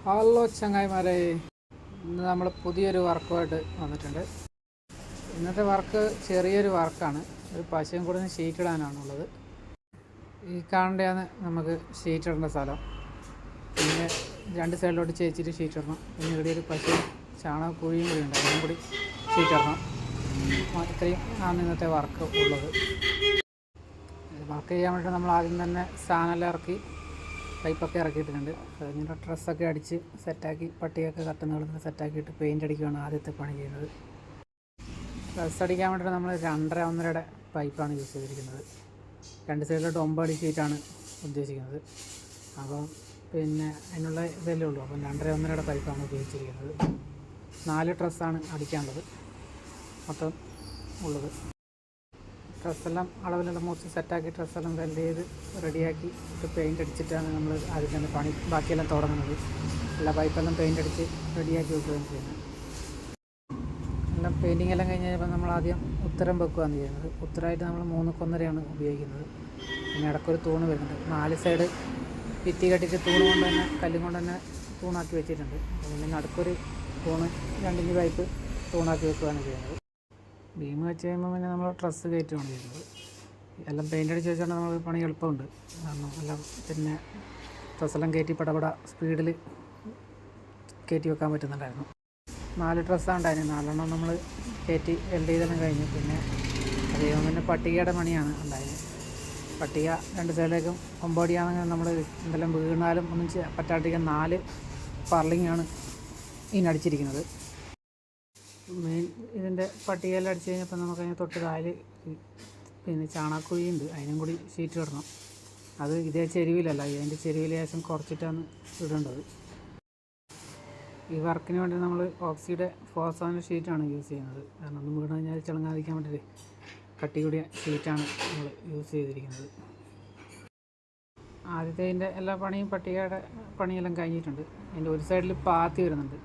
Hello ചങ്ങായിമാരെ, ഇന്ന് നമ്മൾ പുതിയൊരു വർക്കുമായിട്ട് വന്നിട്ടുണ്ട്. ഇന്നത്തെ വർക്ക് ചെറിയൊരു വർക്കാണ്. ഒരു പശയും കൂടി ഷീറ്റ് ഇടാനാണുള്ളത്. ഈ കാണേണ്ടതാണ് നമുക്ക് ഷീറ്റ് ഇടേണ്ട സ്ഥലം. പിന്നെ രണ്ട് സൈഡിലോട്ട് ചേച്ചിട്ട് ഷീറ്റ് ഇടണം. പിന്നെ ഇവിടെ ഒരു പശയും ചാണകക്കുഴിയും കൂടി ഉണ്ട്, അതിനും കൂടി ഷീറ്റ് ഇടണം. ഇത്രയും ആണ് ഇന്നത്തെ വർക്ക് ഉള്ളത്. വർക്ക് ചെയ്യാൻ വേണ്ടി നമ്മൾ ആദ്യം തന്നെ സാധനമെല്ലാം ഇറക്കി പൈപ്പൊക്കെ ഇറക്കിയിട്ടുണ്ട്. കഴിഞ്ഞിട്ട് ഡ്രസ്സൊക്കെ അടിച്ച് സെറ്റാക്കി പട്ടിയൊക്കെ കട്ടുന്നകളൊക്കെ സെറ്റാക്കിയിട്ട് പെയിൻ്റ് അടിക്കുകയാണ് ആദ്യത്തെ പണി ചെയ്യുന്നത്. ഡ്രസ്സ് അടിക്കാൻ വേണ്ടിയിട്ട് നമ്മൾ 2.5-1.5 പൈപ്പാണ് യൂസ് ചെയ്തിരിക്കുന്നത്. രണ്ട് സൈഡിലോട്ട് 9 അടി ഷീറ്റാണ് ഉദ്ദേശിക്കുന്നത്. അപ്പം പിന്നെ അതിനുള്ള ഇതല്ലേ ഉള്ളൂ. അപ്പം 2.5-1.5 പൈപ്പാണ് ഉപയോഗിച്ചിരിക്കുന്നത്. 4 ഡ്രസ്സാണ് അടിക്കാനുള്ളത് മൊത്തം ഉള്ളത്. ഡ്രസ്സെല്ലാം അളവിലെല്ലാം മുറിച്ച് സെറ്റാക്കി ഡ്രസ്സെല്ലാം വെൽഡ് ചെയ്ത് റെഡിയാക്കി പെയിൻ്റ് അടിച്ചിട്ടാണ് നമ്മൾ ആദ്യം തന്നെ പണി ബാക്കിയെല്ലാം തുടങ്ങുന്നത്. എല്ലാ പൈപ്പെല്ലാം പെയിൻ്റ് അടിച്ച് റെഡിയാക്കി വെക്കുകയാണ് ചെയ്യുന്നത്. എല്ലാം പെയിൻറ്റിങ് എല്ലാം കഴിഞ്ഞ് കഴിഞ്ഞപ്പോൾ നമ്മൾ ആദ്യം ഉത്തരം വെക്കുകയാണ് ചെയ്യുന്നത്. ഉത്തരമായിട്ട് നമ്മൾ 3-1.5 ഉപയോഗിക്കുന്നത്. പിന്നെ ഇടയ്ക്കൊരു തൂണ് വരുന്നുണ്ട്. 4 സൈഡ് ഭിത്തി കെട്ടിയിട്ട് തൂണ് കൊണ്ട് തന്നെ കല്ലും കൊണ്ട് തന്നെ തൂണാക്കി വെച്ചിട്ടുണ്ട്. പിന്നെ നടുക്കൊരു തൂണ് 2 ഇഞ്ച് പൈപ്പ് തൂണാക്കി വെക്കുകയാണ് ചെയ്യുന്നത്. ബീം വെച്ച് കഴിയുമ്പോൾ പിന്നെ നമ്മൾ ഡ്രസ്സ് കയറ്റുകയാണ് ചെയ്യുന്നത്. എല്ലാം പെയിൻ്റ് അടിച്ച് വെച്ചുകൊണ്ട് നമ്മൾ പണി എളുപ്പമുണ്ട്. കാരണം എല്ലാം പിന്നെ ഡ്രസ്സെല്ലാം കയറ്റി പടപട സ്പീഡിൽ കയറ്റി വെക്കാൻ പറ്റുന്നുണ്ടായിരുന്നു. 4 ഡ്രസ്സാണ് ഉണ്ടായിരുന്നു. 4 നമ്മൾ കയറ്റി വെൽഡ് ചെയ്തെല്ലാം കഴിഞ്ഞു. പിന്നെ അത് കഴിയുമ്പോൾ പിന്നെ പട്ടികയുടെ പണിയാണ് ഉണ്ടായത്. പട്ടിക 2 സൈഡിലേക്കും 9 അടിയാണെങ്കിൽ നമ്മൾ എന്തെല്ലാം വീണാലും ഒന്നും പറ്റാണ്ടിരിക്കാൻ 4 പർലിങ്ങാണ് ഇതിനടിച്ചിരിക്കുന്നത്. മെയിൻ ഇതിൻ്റെ പട്ടികയെല്ലാം അടിച്ച് കഴിഞ്ഞപ്പോൾ നമുക്ക് അതിന് തൊട്ട് താഴെ പിന്നെ ചാണകക്കുഴിയുണ്ട്, അതിനും കൂടി ഷീറ്റ് ഇടണം. അത് ഇതേ ചെരുവിലല്ല, ഇതിൻ്റെ ചെരുവിൽ ശേഷം കുറച്ചിട്ടാണ് ഇടേണ്ടത്. ഈ വർക്കിന് വേണ്ടി നമ്മൾ ഓക്സിയുടെ 4 ഷീറ്റാണ് യൂസ് ചെയ്യുന്നത്. കാരണം ഒന്നും വീണ് കഴിഞ്ഞാൽ ചിളങ്ങാതിരിക്കാൻ വേണ്ടിയിട്ട് കട്ടി കൂടിയ ഷീറ്റാണ് നമ്മൾ യൂസ് ചെയ്തിരിക്കുന്നത്. ആദ്യത്തെ ഇതിൻ്റെ എല്ലാ പണിയും പട്ടികയുടെ പണിയെല്ലാം കഴിഞ്ഞിട്ടുണ്ട്. അതിൻ്റെ ഒരു സൈഡിൽ പാത്തി വരുന്നുണ്ട്,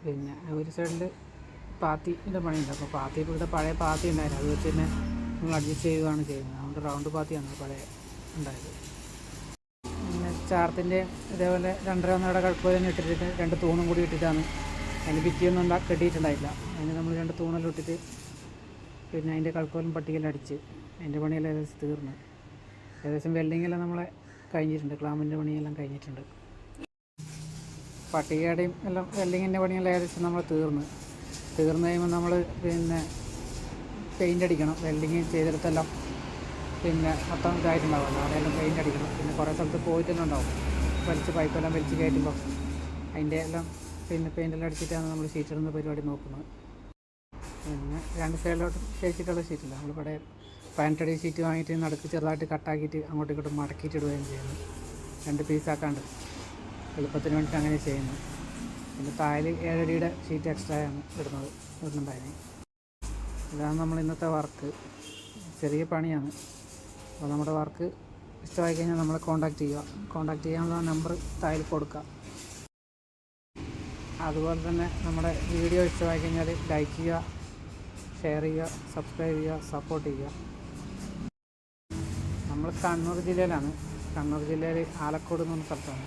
പിന്നെ ഒരു സൈഡിൽ പാത്തിൻ്റെ പണിയുണ്ട്. അപ്പോൾ പാത്തി ഇവിടെ പഴയ പാത്തി ഉണ്ടായിരുന്നു, അത് വെച്ച് തന്നെ നമ്മൾ അഡ്ജസ്റ്റ് ചെയ്യുകയാണ് ചെയ്യുന്നത്. അതുകൊണ്ട് റൗണ്ട് പാത്തിയാണ് പഴയ ഉണ്ടായത്. പിന്നെ ചാർത്തിൻ്റെ ഇതേപോലെ 2.5-1.5 കഴുപ്പ് തന്നെ ഇട്ടിട്ട് 2 തൂണും കൂടി ഇട്ടിട്ടാണ്. അതിന് ഭിത്തിയൊന്നും കെട്ടിയിട്ടുണ്ടായില്ല. അതിന് നമ്മൾ 2 തൂണെല്ലാം ഇട്ടിട്ട് പിന്നെ അതിൻ്റെ കഴുക്കോലും പട്ടികയെല്ലാം അടിച്ച് അതിൻ്റെ പണിയെല്ലാം ഏകദേശം തീർന്നു. ഏകദേശം വെൽഡിങ്ങെല്ലാം നമ്മളെ കഴിഞ്ഞിട്ടുണ്ട്, ക്ലാമ്പിൻ്റെ പണിയെല്ലാം കഴിഞ്ഞിട്ടുണ്ട്. പട്ടികയുടെയും എല്ലാം വെൽഡിങ്ങിൻ്റെ പണിയെല്ലാം ഏകദേശം നമ്മൾ തീർന്നു കഴിയുമ്പോൾ നമ്മൾ പിന്നെ പെയിൻ്റ് അടിക്കണം. വെൽഡിങ് ചെയ്തെടുത്തെല്ലാം പിന്നെ മൊത്തം ഇതായിട്ടുണ്ടാവുമല്ലോ, അവിടെയെല്ലാം പെയിൻ്റ് അടിക്കണം. പിന്നെ കുറേ സ്ഥലത്ത് പോയിട്ടെല്ലാം ഉണ്ടാവും, പൈപ്പെല്ലാം വലിച്ച് കയറ്റുമ്പോൾ അതിൻ്റെ എല്ലാം പിന്നെ പെയിൻ്റെല്ലാം അടിച്ചിട്ടാണ് നമ്മൾ ഷീറ്റ് ഇടുന്ന പരിപാടി നോക്കുന്നത്. പിന്നെ 2 സൈഡിലോട്ട് തേച്ചിട്ടുള്ള ഷീറ്റില്ല, നമ്മളിവിടെ 18 അടി ഷീറ്റ് വാങ്ങിയിട്ട് നടുക്ക് ചെറുതായിട്ട് കട്ടാക്കിയിട്ട് അങ്ങോട്ടും ഇങ്ങോട്ടും മടക്കിയിട്ട് ഇടുകയും ചെയ്യുന്നു. 2 പീസാക്കാണ്ട് എളുപ്പത്തിന് വേണ്ടിയിട്ട് അങ്ങനെ ചെയ്യുന്നു. പിന്നെ താഴെ 7 അടിയുടെ ഷീറ്റ് എക്സ്ട്രാ ആണ് ഇടുന്നുണ്ടായിരുന്നു. ഇതാണ് നമ്മൾ ഇന്നത്തെ വർക്ക്. ചെറിയ പണിയാണ്. അപ്പോൾ നമ്മുടെ വർക്ക് ഇഷ്ടമായി കഴിഞ്ഞാൽ നമ്മളെ കോൺടാക്റ്റ് ചെയ്യുക. കോൺടാക്റ്റ് ചെയ്യാനുള്ള നമ്പർ താഴെ കൊടുക്കുക. അതുപോലെ തന്നെ നമ്മുടെ വീഡിയോ ഇഷ്ടമായി കഴിഞ്ഞാൽ ലൈക്ക് ചെയ്യുക, ഷെയർ ചെയ്യുക, സബ്സ്ക്രൈബ് ചെയ്യുക, സപ്പോർട്ട് ചെയ്യുക. നമ്മൾ കണ്ണൂർ ജില്ലയിലാണ്. കണ്ണൂർ ജില്ലയിൽ ആലക്കോട് എന്ന് പറഞ്ഞ സ്ഥലത്താണ്.